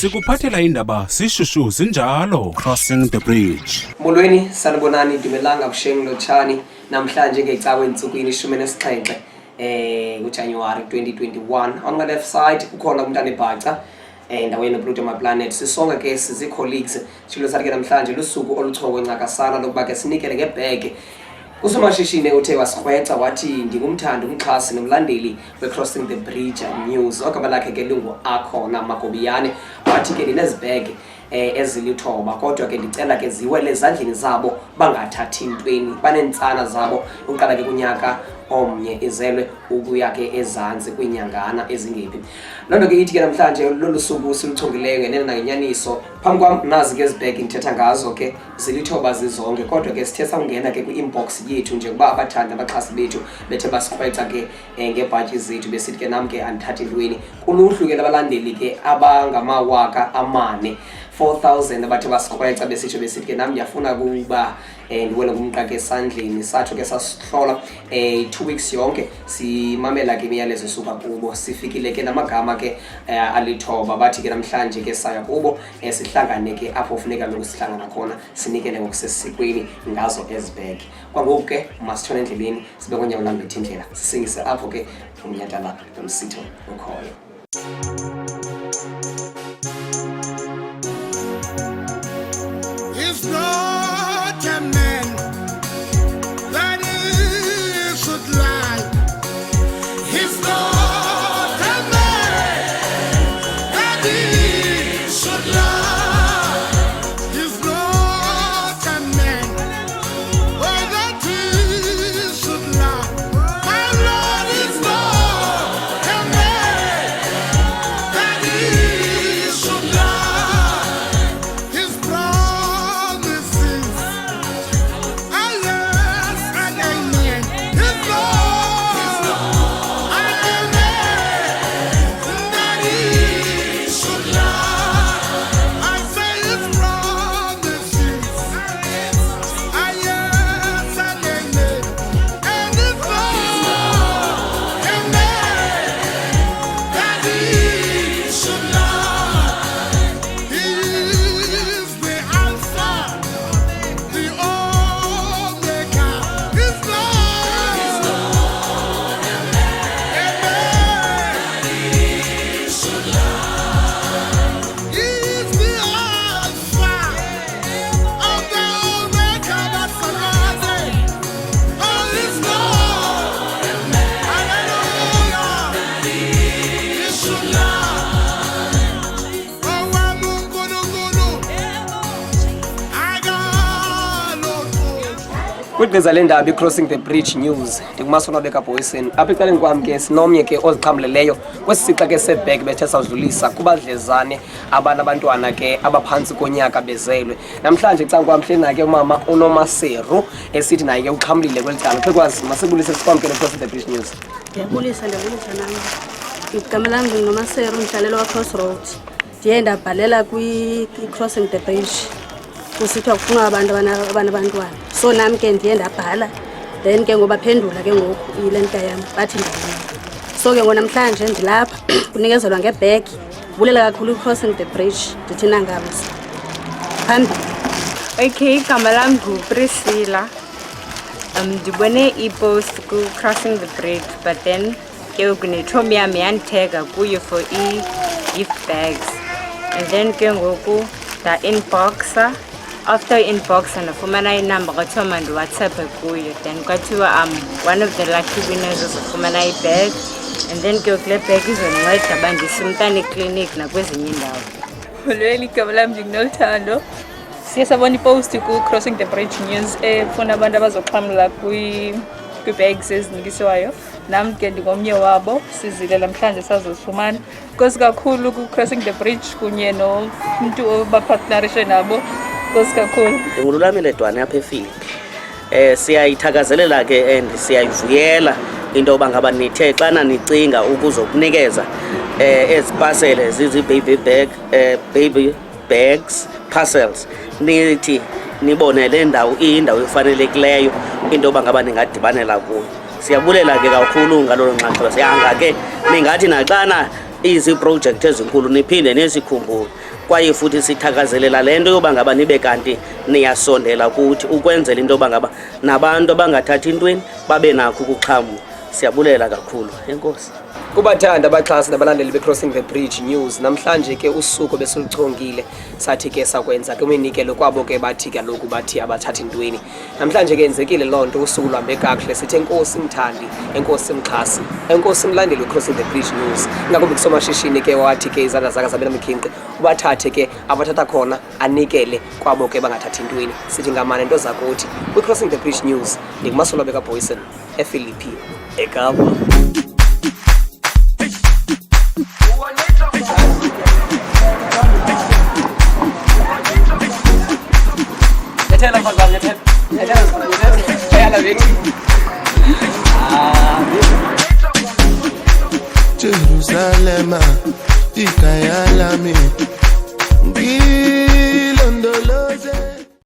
Sikuphathela indaba sishushu sinjalo. Crossing the bridge. Molweni sanibonani Dumelanga Busheng Lotshani namhlanje ngecawe entsukwini 17 kuJanuary 2021. On my left side ukhona uMntana Bhaca endaweni eBluto My Planet. Sisonke ke sizi colleagues silo sathi ke namhlanje lusuku oluchoko ncakasana lokuba ke sinikele ngebag usomashishine uthe wasikhwetha wathi ndingumthandi umxhasi nomlandeli we-Crossing the Bridge News. Ogama lakhe ke lungu Akhona Magobiyane wathi ke dinezibhege ezilithoba kodwa ke ndicela ke ziwele ezandleni zabo bangathathi intweni banentsana zabo uqala ke kunyaka omnye izelwe ukuya ke ezantsi kwinyangana ezingephi. Lonto ke ithi ke namhlanje lolusuku siluchongileyo ngenene nangenyaniso phambi kwam nazi ke ezibheke ngithetha ngazo ke zilithoba zizonke kodwa ke sithe sangena ke kwi-inbox yethu nje kuba abathanda abaxhasi bethu bethe basikhwetha ke ngebhatyi zethu besithi ke nam ke andithathi intweni kuluhlu ke labalandeli ke abangamawaka amane 4,000 abathe basikhwetha besithi ke nam ndiyafuna kuba ndiwele ngumqa esandleni satsho ke sasihlola 2 weeks yonke simamela ke imiyalezo esuka kubo sifikile ke namagama ke alithoba bathi ke namhlanje ke saya kubo sihlangane ke apho ufuneka lokusihlangana khona sinikele ngokusesikweni ngazo ezibheke. Kwangoku ke masithona endlebeni sibe konyawo lambe indlela sisingise apho ke umnyatala nomsitho ukhoyo. It's not a man that he should lie. He's not a man that he should lie. He's not a man that he should lie. My Lord is not a man that he should lie. His promises are yes and amen. His Lord and amen that he should lie. I say his promises are yes and amen. And his Lord amen that he should lie. He is the Alpha, the Omega. His Lord, amen. He should lie. He is the Alpha of the Omega. That's amazing. Oh, his Lord, hallelujah. He should lie. Oh, Wamungulu, I got no food. Kwigqiza lendaba i-Crossing the Bridge News ndikumasona beka boyiseni apha ecaleni kwam ke sinomnye ke oziqhamleleyo kwesixa ke sebhek bethe sawudlulisa kubadlezane abantwana ke abaphantsi konyaka bezelwe. Namhlanje ecanga kwam hlena ke umama uNomaseru esithi naye ke uxhamlile kwelicala xekwazi masibulise sikwamkele Crossing the Bridge News. Ndiyabulisa nami. Igama lam ndinguNomaseru umhlalelo wa-Crossroad. Ndiye ndabhalela kwi-Crossing the Bridge kusithiwa kufunwa abantu abanabantwana. So nami ke ndiye ndabhala then ke ngobaphendula ke ngoku yile nto yam bathi ndiyini. So ke ngonamhlanje ndilapha kunikezelwa ngebag vulela kakhulu i-Crossing the Bridge ndithi nangabo phambili. Okay, igama lam nguPriscilla. Ndibone i-post ku-Crossing the Bridge but then ke kunethomi yam yandithega kuyo for i-gift bags and then ke ngoku nda-inboxa. After inboxa ndafumana inamba kwathiwa mandiwhatsappe kuyo then kwathiwa one of the lucky winners ozofumana i-bag and then ke kule bag izondinceda uba ndise umntana eklinikhi nakwezinye iindawo. Molweni, igama lam ndinguNoluthando. Siye sabona ipost ku-Crossing the Bridge News efuna abantu abazoxhamla kwi-bags ezinikisiwayo. Nam ke ndingomnye wabo sizile namhlanje sazozifumana. Nkosi kakhulu ku-Crossing the Bridge kunye nomntu obapartnerishe nabo. Nkosi kakhulu. Ndingululamile Dwane apha eFilipi. Siyayithakazelela ke and siyayivuyela into yoba ngaba nithe xana nicinga ukuzokunikeza ezipasele baby bags parcels nithi nibone le ndawo iyindawo efanelekileyo into yoba ngaba ningadibanela kuyo. Siyabulela ke kakhulu ngalolu nxaxheba. Siyanga ke ningathi naxana izi project ezinkulu niphinde nesikhumbule kwaye futhi sithakazelela le nto yoba ngaba nibe kanti niyasondela kuthi ukwenzela into yoba ngaba nabantu abangathathi ntweni babe nakho ukuxhamla. Siyabulela kakhulu. Enkosi. Kubathanda abaxhasi nabalandeli be-Crossing the Bridge News, namhlanje ke usuku besiluchongile sathi ke sakwenza ke iminikelo kwabo ke bathi kaloku bathi abathathi ntweni. Namhlanje ke yenzekile loo nto, usuku lwambe kakuhle, sithi enkosi mthandi, enkosi mxhasi, enkosi mlandeli we-Crossing the Bridge News. Ngakumbi kusomashishini ke wathi ke izandla zakhe zabela mkhinqi ubathathe ke abathatha khona anikele kwabo ke bangathathi ntweni. Sithi ngamane nto zakuthi kwi-Crossing the Bridge News ndikumasolobe kaBoyson ePhilippi eKapa. Jerusalem, ikaya lami.